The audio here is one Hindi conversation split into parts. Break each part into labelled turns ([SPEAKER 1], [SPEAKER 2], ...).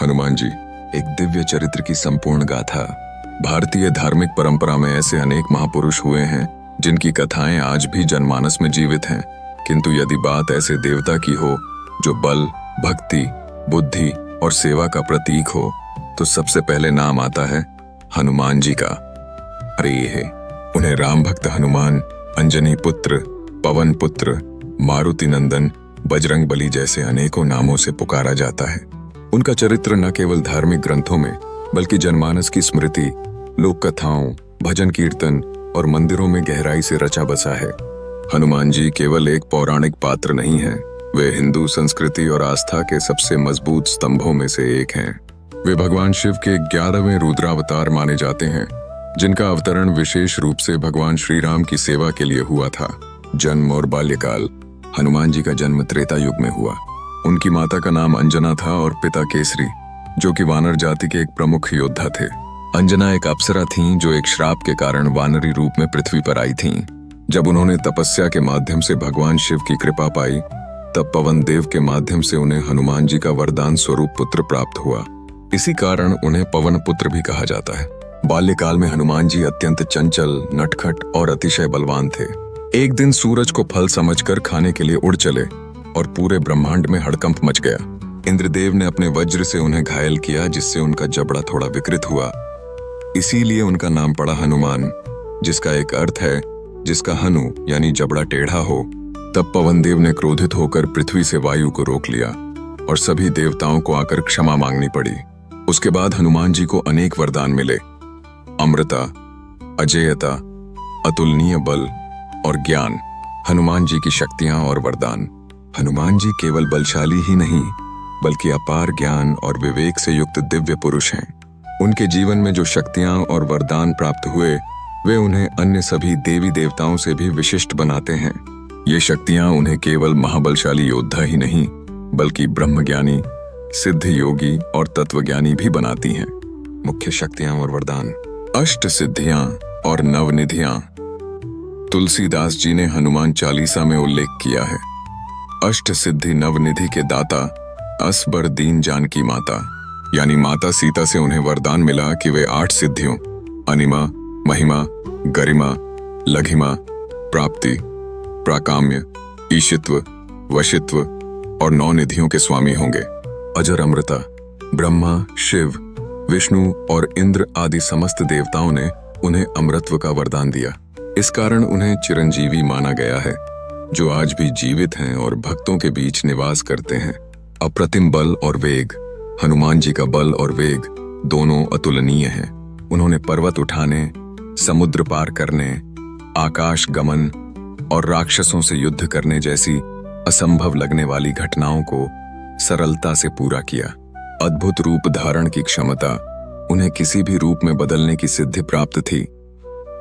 [SPEAKER 1] हनुमान जी एक दिव्य चरित्र की संपूर्ण गाथा। भारतीय धार्मिक परंपरा में ऐसे अनेक महापुरुष हुए हैं जिनकी कथाएं आज भी जनमानस में जीवित हैं, किंतु यदि बात ऐसे देवता की हो जो बल, भक्ति, बुद्धि और सेवा का प्रतीक हो, तो सबसे पहले नाम आता है हनुमान जी का। अरे ये है, उन्हें राम भक्त हनुमान, अंजनी पुत्र, पवन पुत्र, मारुति नंदन, बजरंग बली जैसे अनेकों नामों से पुकारा जाता है। उनका चरित्र न केवल धार्मिक ग्रंथों में बल्कि जनमानस की स्मृति, लोक कथाओं, भजन कीर्तन और मंदिरों में गहराई से रचा बसा है। हनुमान जी केवल एक पौराणिक पात्र नहीं हैं, वे हिंदू संस्कृति और आस्था के सबसे मजबूत स्तंभों में से एक हैं। वे भगवान शिव के 11वें रुद्रावतार माने जाते हैं, जिनका अवतरण विशेष रूप से भगवान श्री राम की सेवा के लिए हुआ था। जन्म और बाल्यकाल। हनुमान जी का जन्म त्रेता युग में हुआ। उनकी माता का नाम अंजना था और पिता केसरी, जो कि वानर जाति के एक प्रमुख योद्धा थे। अंजना एक अप्सरा थीं जो एक श्राप के कारण वानरी रूप में पृथ्वी पर आई थीं। जब उन्होंने तपस्या के माध्यम से भगवान शिव की कृपा पाई, तब पवन देव के माध्यम से उन्हें हनुमान जी का वरदान स्वरूप पुत्र प्राप्त हुआ। इसी कारण उन्हें पवन पुत्र भी कहा जाता है। बाल्यकाल में हनुमान जी अत्यंत चंचल, नटखट और अतिशय बलवान थे। एक दिन सूरज को फल समझकर खाने के लिए उड़ चले और पूरे ब्रह्मांड में हड़कंप मच गया। इंद्रदेव ने अपने वज्र से उन्हें घायल किया, जिससे उनका जबड़ा थोड़ा विकृत हुआ। इसीलिए उनका नाम पड़ा हनुमान, जिसका एक अर्थ है जिसका हनु यानी जबड़ा टेढ़ा हो। तब पवन देव ने क्रोधित होकर पृथ्वी से वायु को रोक लिया और सभी देवताओं को आकर क्षमा मांगनी पड़ी। उसके बाद हनुमान जी को अनेक वरदान मिले: अमृता, अजेयता, अतुलनीय बल और ज्ञान। हनुमान जी की शक्तियां और वरदान। हनुमान जी केवल बलशाली ही नहीं बल्कि अपार ज्ञान और विवेक से युक्त दिव्य पुरुष हैं। उनके जीवन में जो शक्तियां और वरदान प्राप्त हुए, वे उन्हें अन्य सभी देवी देवताओं से भी विशिष्ट बनाते हैं। ये शक्तियां उन्हें केवल महाबलशाली योद्धा ही नहीं बल्कि ब्रह्मज्ञानी, सिद्ध योगी और तत्वज्ञानी भी बनाती हैं। मुख्य शक्तियां और वरदान। अष्ट सिद्धियां और नवनिधियां। तुलसीदास जी ने हनुमान चालीसा में उल्लेख किया है: अष्ट सिद्धि नवनिधि के दाता, असबर दीन जानकी माता। यानी माता सीता से उन्हें वरदान मिला कि वे 8 सिद्धियों अनिमा, महिमा, गरिमा, लघिमा, प्राप्ति, प्राकाम्य, ईशित्व, वशित्व और 9 निधियों के स्वामी होंगे। अजर अमृता। ब्रह्मा, शिव, विष्णु और इंद्र आदि समस्त देवताओं ने उन्हें अमृतत्व का वरदान दिया। इस कारण उन्हें चिरंजीवी माना गया है, जो आज भी जीवित हैं और भक्तों के बीच निवास करते हैं। अप्रतिम बल और वेग। हनुमान जी का बल और वेग दोनों अतुलनीय हैं। उन्होंने पर्वत उठाने, समुद्र पार करने, आकाश गमन और राक्षसों से युद्ध करने जैसी असंभव लगने वाली घटनाओं को सरलता से पूरा किया। अद्भुत रूप धारण की क्षमता। उन्हें किसी भी रूप में बदलने की सिद्धि प्राप्त थी।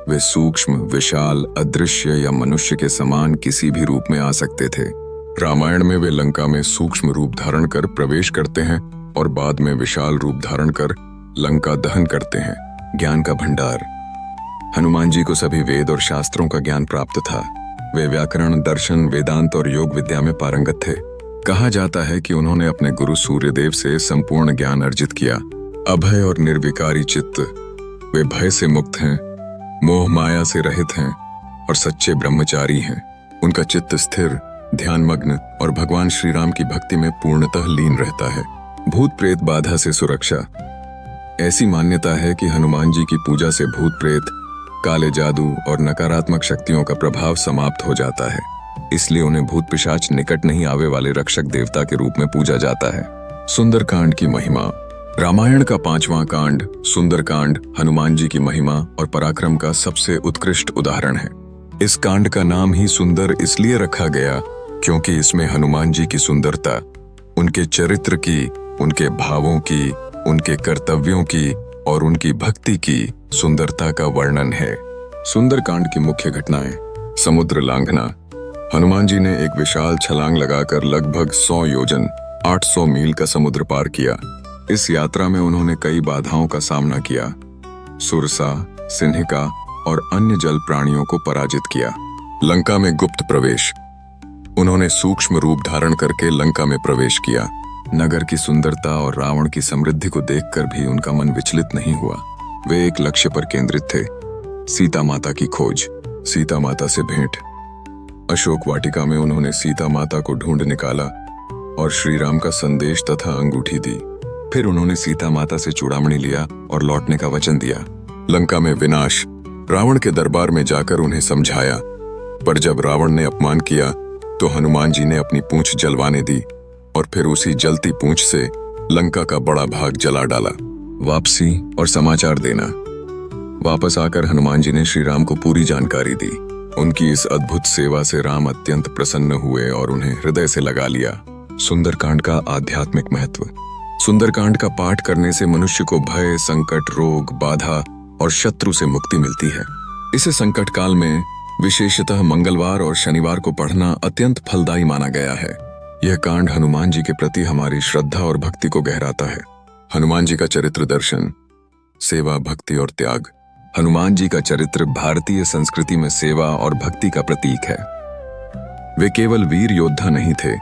[SPEAKER 1] वे सूक्ष्म, विशाल, अदृश्य या मनुष्य के समान किसी भी रूप में आ सकते थे। रामायण में वे लंका में सूक्ष्म रूप धारण कर प्रवेश करते हैं और बाद में विशाल रूप धारण कर लंका दहन करते हैं। ज्ञान का भंडार। हनुमान जी को सभी वेद और शास्त्रों का ज्ञान प्राप्त था। वे व्याकरण, दर्शन, वेदांत और योग विद्या में पारंगत थे। कहा जाता है कि उन्होंने अपने गुरु सूर्यदेव से संपूर्ण ज्ञान अर्जित किया। अभय और निर्विकारी चित्त। वे भय से मुक्त हैं, मोह माया से रहित हैं और सच्चे ब्रह्मचारी हैं। उनका चित्त स्थिर, ध्यानमग्न और भगवान श्री राम की भक्ति में पूर्णतः लीन रहता है। भूत प्रेत बाधा से सुरक्षा। ऐसी मान्यता है कि हनुमान जी की पूजा से भूत प्रेत, काले जादू और नकारात्मक शक्तियों का प्रभाव समाप्त हो जाता है। इसलिए उन्हें भूत पिशाच निकट नहीं आवे वाले रक्षक देवता के रूप में पूजा जाता है। सुंदरकांड की महिमा। रामायण का 5वां कांड सुंदरकांड हनुमान जी की महिमा और पराक्रम का सबसे उत्कृष्ट उदाहरण है। इस कांड का नाम ही सुंदर इसलिए रखा गया क्योंकि इसमें हनुमान जी की सुंदरता, उनके चरित्र की, उनके भावों की, उनके कर्तव्यों की और उनकी भक्ति की सुंदरता का वर्णन है। सुंदरकांड की मुख्य घटनाएं। समुद्र लांघना। हनुमान जी ने एक विशाल छलांग लगाकर लगभग 100 योजन 800 मील का समुद्र पार किया। इस यात्रा में उन्होंने कई बाधाओं का सामना किया। सुरसा, सिंहिका और अन्य जल प्राणियों को पराजित किया। लंका में गुप्त प्रवेश। उन्होंने सूक्ष्म रूप धारण करके लंका में प्रवेश किया। नगर की सुंदरता और रावण की समृद्धि को देखकर भी उनका मन विचलित नहीं हुआ। वे एक लक्ष्य पर केंद्रित थे, सीता माता की खोज, सीता माता से भेंट। अशोक वाटिका में उन्होंने सीता माता को ढूंढ निकाला और श्री राम का संदेश तथा अंगूठी दी। फिर उन्होंने सीता माता से चूड़ामणि लिया और लौटने का वचन दिया। लंका में विनाश, रावण के दरबार में जाकर उन्हें समझाया, पर जब रावण ने अपमान किया तो हनुमान जी ने अपनी पूंछ जलवाने दी और फिर उसी जलती पूंछ से लंका का बड़ा भाग जला डाला। वापसी और समाचार देना। वापस आकर हनुमान जी ने श्री राम को पूरी जानकारी दी। उनकी इस अद्भुत सेवा से राम अत्यंत प्रसन्न हुए और उन्हें हृदय से लगा लिया। सुंदरकांड का आध्यात्मिक महत्व। सुंदरकांड का पाठ करने से मनुष्य को भय, संकट, रोग, बाधा और शत्रु से मुक्ति मिलती है। इसे संकट काल में विशेषतः मंगलवार और शनिवार को पढ़ना अत्यंत फलदायी माना गया है। यह कांड हनुमान जी के प्रति हमारी श्रद्धा और भक्ति को गहराता है। हनुमान जी का चरित्र दर्शन। सेवा, भक्ति और त्याग। हनुमान जी का चरित्र भारतीय संस्कृति में सेवा और भक्ति का प्रतीक है। वे केवल वीर योद्धा नहीं थे,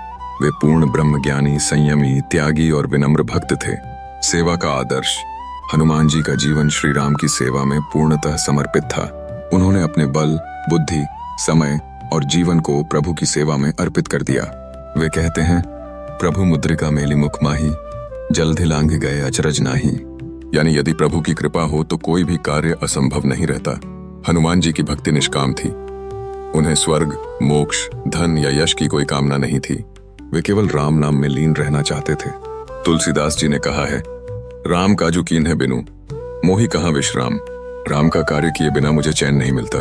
[SPEAKER 1] वे पूर्ण ब्रह्मज्ञानी, संयमी, त्यागी और विनम्र भक्त थे। सेवा का आदर्श। हनुमान जी का जीवन श्री राम की सेवा में पूर्णतः समर्पित था। उन्होंने अपने बल, बुद्धि, समय और जीवन को प्रभु की सेवा में अर्पित कर दिया। वे कहते हैं, प्रभु मुद्रिका मेली मुख माही, जल्द लांघ गए अचरज नाही। यानी यदि प्रभु की कृपा हो तो कोई भी कार्य असंभव नहीं रहता। हनुमान जी की भक्ति निष्काम थी। उन्हें स्वर्ग, मोक्ष, धन या यश की कोई कामना नहीं थी। वे केवल राम नाम में लीन रहना चाहते थे। तुलसीदास जी ने कहा है, राम काजू कीन्हे बिनु, मोहि कहाँ विश्राम। राम का कार्य किए बिना मुझे चैन नहीं मिलता।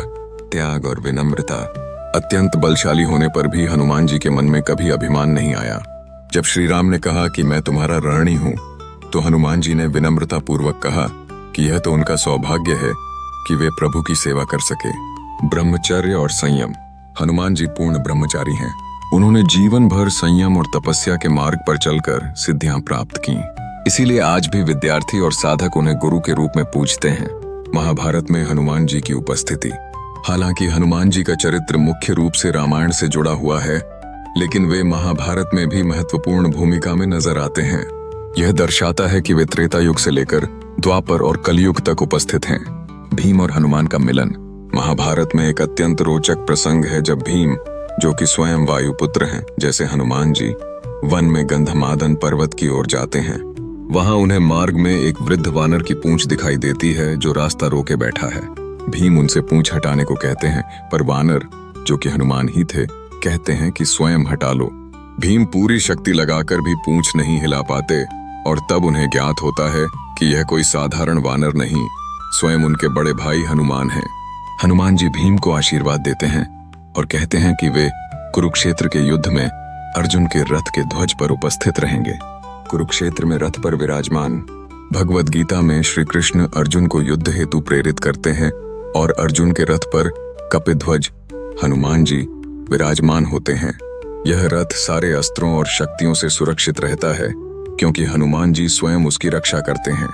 [SPEAKER 1] त्याग और विनम्रता। अत्यंत बलशाली होने पर भी हनुमान जी के मन में कभी अभिमान नहीं आया। जब श्री राम ने कहा कि मैं तुम्हारा रणनी हूँ, तो हनुमान जी ने विनम्रता पूर्वक कहा कि यह तो उनका सौभाग्य है कि वे प्रभु की सेवा कर सके। ब्रह्मचर्य और संयम। हनुमान जी पूर्ण ब्रह्मचारी हैं। उन्होंने जीवन भर संयम और तपस्या के मार्ग पर चलकर सिद्धियां प्राप्त की। इसीलिए आज भी विद्यार्थी और साधक उन्हें गुरु के रूप में पूजते हैं। महाभारत में हनुमान जी की उपस्थिति। हालांकि हनुमान जी का चरित्र मुख्य रूप से रामायण से जुड़ा हुआ है, लेकिन वे महाभारत में भी महत्वपूर्ण भूमिका में नजर आते हैं। यह दर्शाता है कि वे त्रेता युग से लेकर द्वापर और कलयुग तक उपस्थित हैं। भीम और हनुमान का मिलन। महाभारत में एक अत्यंत रोचक प्रसंग है जब भीम, जो कि स्वयं वायुपुत्र हैं जैसे हनुमान जी, वन में गंधमादन पर्वत की ओर जाते हैं। वहां उन्हें मार्ग में एक वृद्ध वानर की पूंछ दिखाई देती है जो रास्ता रोके बैठा है। भीम उनसे पूंछ हटाने को कहते हैं, पर वानर, जो कि हनुमान ही थे, कहते हैं कि स्वयं हटा लो। भीम पूरी शक्ति लगाकर भी पूंछ नहीं हिला पाते और तब उन्हें ज्ञात होता है कि यह कोई साधारण वानर नहीं, स्वयं उनके बड़े भाई हनुमान हैं। हनुमान जी भीम को आशीर्वाद देते हैं और कहते हैं कि वे कुरुक्षेत्र के युद्ध में अर्जुन के रथ के ध्वज पर उपस्थित रहेंगे। कुरुक्षेत्र में रथ पर विराजमान। भगवद गीता में श्री कृष्ण अर्जुन को युद्ध हेतु प्रेरित करते हैं और अर्जुन के रथ पर कपिध्वज हनुमान जी विराजमान होते हैं। यह रथ सारे अस्त्रों और शक्तियों से सुरक्षित रहता है क्योंकि हनुमान जी स्वयं उसकी रक्षा करते हैं।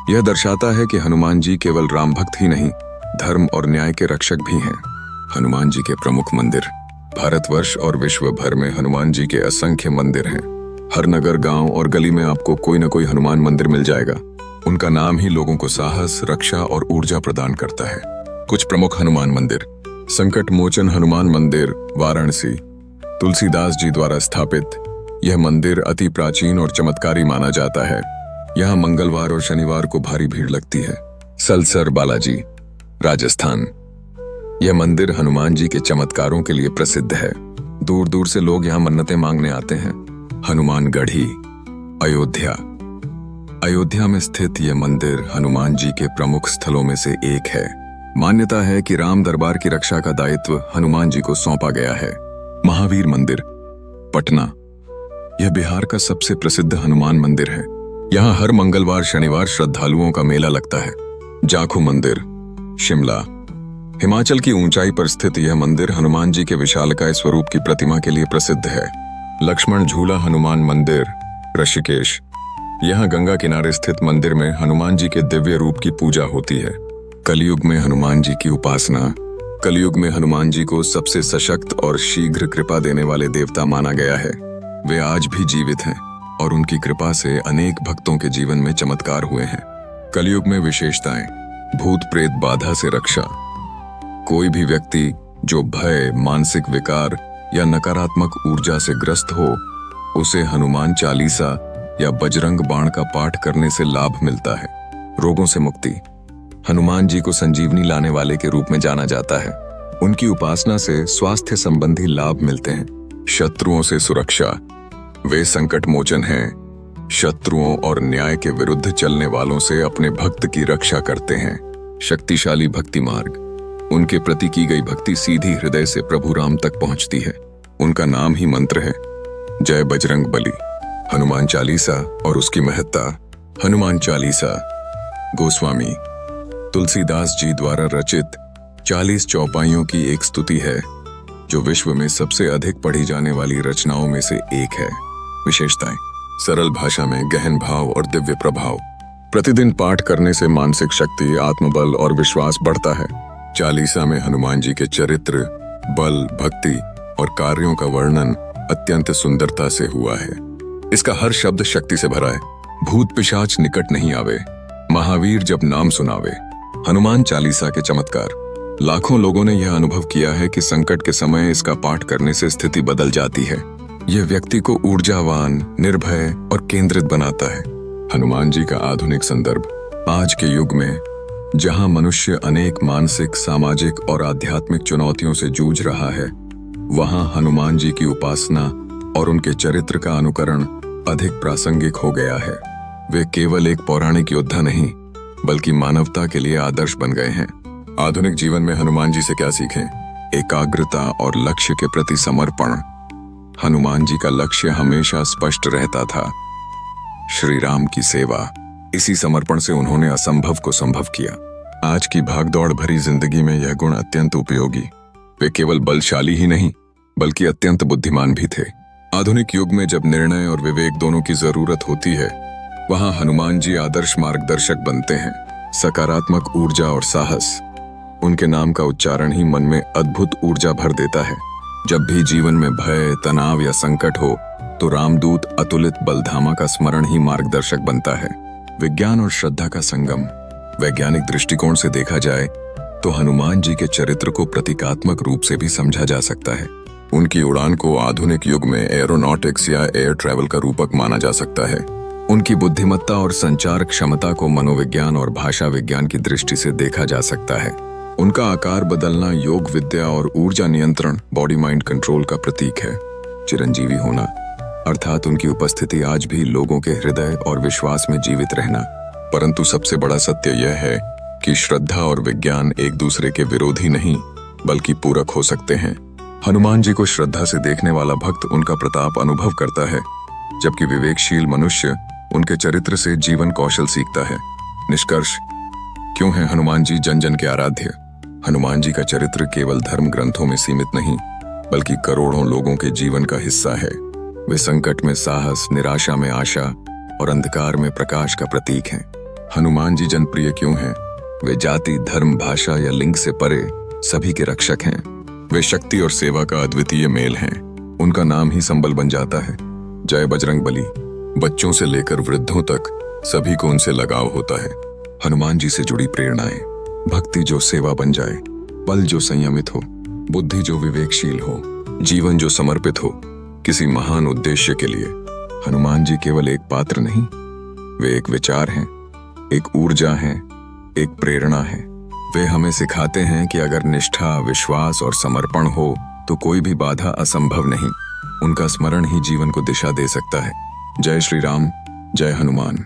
[SPEAKER 1] यह दर्शाता है कि हनुमान जी केवल राम भक्त ही नहीं, धर्म और न्याय के रक्षक भी हैं। हनुमान जी के प्रमुख मंदिर। भारतवर्ष और विश्व भर में हनुमान जी के असंख्य मंदिर हैं। हर नगर, गांव और गली में आपको कोई न कोई हनुमान मंदिर मिल जाएगा। उनका नाम ही लोगों को साहस, रक्षा और ऊर्जा प्रदान करता है। कुछ प्रमुख हनुमान मंदिर। संकट मोचन हनुमान मंदिर, वाराणसी। तुलसीदास जी द्वारा स्थापित यह मंदिर अति प्राचीन और चमत्कारी माना जाता है। यहाँ मंगलवार और शनिवार को भारी भीड़ लगती है। सलसर बालाजी, राजस्थान। यह मंदिर हनुमान जी के चमत्कारों के लिए प्रसिद्ध है। दूर दूर से लोग यहाँ मन्नतें मांगने आते हैं। हनुमानगढ़ी, अयोध्या। अयोध्या में स्थित यह मंदिर हनुमान जी के प्रमुख स्थलों में से एक है। मान्यता है कि राम दरबार की रक्षा का दायित्व हनुमान जी को सौंपा गया है। महावीर मंदिर, पटना। यह बिहार का सबसे प्रसिद्ध हनुमान मंदिर है। यहाँ हर मंगलवार, शनिवार श्रद्धालुओं का मेला लगता है। जाखू मंदिर, शिमला। हिमाचल की ऊंचाई पर स्थित यह मंदिर हनुमान जी के विशालकाय स्वरूप की प्रतिमा के लिए प्रसिद्ध है। लक्ष्मण झूला हनुमान मंदिर, ऋषिकेश। यहाँ गंगा किनारे स्थित मंदिर में हनुमान जी के दिव्य रूप की पूजा होती है। कलयुग में हनुमान जी की उपासना। कलयुग में हनुमान जी को सबसे सशक्त और शीघ्र कृपा देने वाले देवता माना गया है। वे आज भी जीवित हैं। और उनकी कृपा से अनेक भक्तों के जीवन में चमत्कार हुए हैं। कलयुग में विशेषताएं: भूत प्रेत बाधा से रक्षा। कोई भी व्यक्ति जो भय, मानसिक विकार या नकारात्मक ऊर्जा से ग्रस्त हो, उसे हनुमान चालीसा या बजरंग बाण का पाठ करने से लाभ मिलता है। रोगों से मुक्ति। हनुमान जी को संजीवनी लाने वाले के रूप में जाना जाता है। उनकी उपासना से स्वास्थ्य संबंधी लाभ मिलते हैं। शत्रुओं से सुरक्षा। वे संकट मोचन हैं। शत्रुओं और न्याय के विरुद्ध चलने वालों से अपने भक्त की रक्षा करते हैं। शक्तिशाली भक्ति मार्ग। उनके प्रति की गई भक्ति सीधी हृदय से प्रभु राम तक पहुंचती है। उनका नाम ही मंत्र है। जय बजरंग बली। हनुमान चालीसा और उसकी महत्ता। हनुमान चालीसा गोस्वामी तुलसीदास जी द्वारा रचित 40 चौपाइयों की एक स्तुति है, जो विश्व में सबसे अधिक पढ़ी जाने वाली रचनाओं में से एक है। विशेषताएं: सरल भाषा में गहन भाव और दिव्य प्रभाव। प्रतिदिन पाठ करने से मानसिक शक्ति, आत्मबल और विश्वास बढ़ता है। चालीसा में हनुमान जी के चरित्र, बल, भक्ति और कार्यों का वर्णन अत्यंत सुंदरता से हुआ है। इसका हर शब्द शक्ति से भरा है। भूत पिशाच निकट नहीं आवे, महावीर जब नाम सुनावे। हनुमान चालीसा के चमत्कार। लाखों लोगों ने यह अनुभव किया है कि संकट के समय इसका पाठ करने से स्थिति बदल जाती है। यह व्यक्ति को ऊर्जावान, निर्भय और केंद्रित बनाता है। हनुमान जी का आधुनिक संदर्भ। आज के युग में जहां मनुष्य अनेक मानसिक, सामाजिक और आध्यात्मिक चुनौतियों से जूझ रहा है, वहां हनुमान जी की उपासना और उनके चरित्र का अनुकरण अधिक प्रासंगिक हो गया है। वे केवल एक पौराणिक योद्धा नहीं, बल्कि मानवता के लिए आदर्श बन गए हैं। आधुनिक जीवन में हनुमान जी से क्या सीखें? एकाग्रता और लक्ष्य के प्रति समर्पण। हनुमान जी का लक्ष्य हमेशा स्पष्ट रहता था, श्री राम की सेवा। इसी समर्पण से उन्होंने असंभव को संभव किया। आज की भागदौड़ भरी जिंदगी में यह गुण अत्यंत उपयोगी। वे केवल बलशाली ही नहीं, बल्कि अत्यंत बुद्धिमान भी थे। आधुनिक युग में जब निर्णय और विवेक दोनों की जरूरत होती है, वहां हनुमान जी आदर्श मार्गदर्शक बनते हैं। सकारात्मक ऊर्जा और साहस। उनके नाम का उच्चारण ही मन में अद्भुत ऊर्जा भर देता है। जब भी जीवन में भय, तनाव या संकट हो, तो रामदूत अतुलित बलधामा का स्मरण ही मार्गदर्शक बनता है। विज्ञान और श्रद्धा का संगम। वैज्ञानिक दृष्टिकोण से देखा जाए तो हनुमान जी के चरित्र को प्रतीकात्मक रूप से भी समझा जा सकता है। उनकी उड़ान को आधुनिक युग में एरोनॉटिक्स या एयर ट्रैवल का रूपक माना जा सकता है। उनकी बुद्धिमत्ता और संचार क्षमता को मनोविज्ञान और भाषा विज्ञान की दृष्टि से देखा जा सकता है। उनका आकार बदलना योग विद्या और ऊर्जा नियंत्रण, बॉडी माइंड कंट्रोल का प्रतीक है। चिरंजीवी होना, अर्थात उनकी उपस्थिति आज भी लोगों के हृदय और विश्वास में जीवित रहना। परंतु सबसे बड़ा सत्य यह है कि श्रद्धा और विज्ञान एक दूसरे के विरोधी नहीं, बल्कि पूरक हो सकते हैं। हनुमान जी को श्रद्धा से देखने वाला भक्त उनका प्रताप अनुभव करता है, जबकि विवेकशील मनुष्य उनके चरित्र से जीवन कौशल सीखता है। निष्कर्ष: क्यों है हनुमान जी जन जन के आराध्य? हनुमान जी का चरित्र केवल धर्म ग्रंथों में सीमित नहीं, बल्कि करोड़ों लोगों के जीवन का हिस्सा है। वे संकट में साहस, निराशा में आशा और अंधकार में प्रकाश का प्रतीक हैं। हनुमान जी जनप्रिय क्यों हैं? वे जाति, धर्म, भाषा या लिंग से परे सभी के रक्षक हैं। वे शक्ति और सेवा का अद्वितीय मेल हैं। उनका नाम ही संबल बन जाता है। जय बजरंग बली। बच्चों से लेकर वृद्धों तक सभी को उनसे लगाव होता है। हनुमान जी से जुड़ी प्रेरणाएं: भक्ति जो सेवा बन जाए, बल जो संयमित हो, बुद्धि जो विवेकशील हो, जीवन जो समर्पित हो किसी महान उद्देश्य के लिए। हनुमान जी केवल एक पात्र नहीं, वे एक विचार हैं, एक ऊर्जा हैं, एक प्रेरणा है। वे हमें सिखाते हैं कि अगर निष्ठा, विश्वास और समर्पण हो तो कोई भी बाधा असंभव नहीं। उनका स्मरण ही जीवन को दिशा दे सकता है। जय श्री राम, जय हनुमान।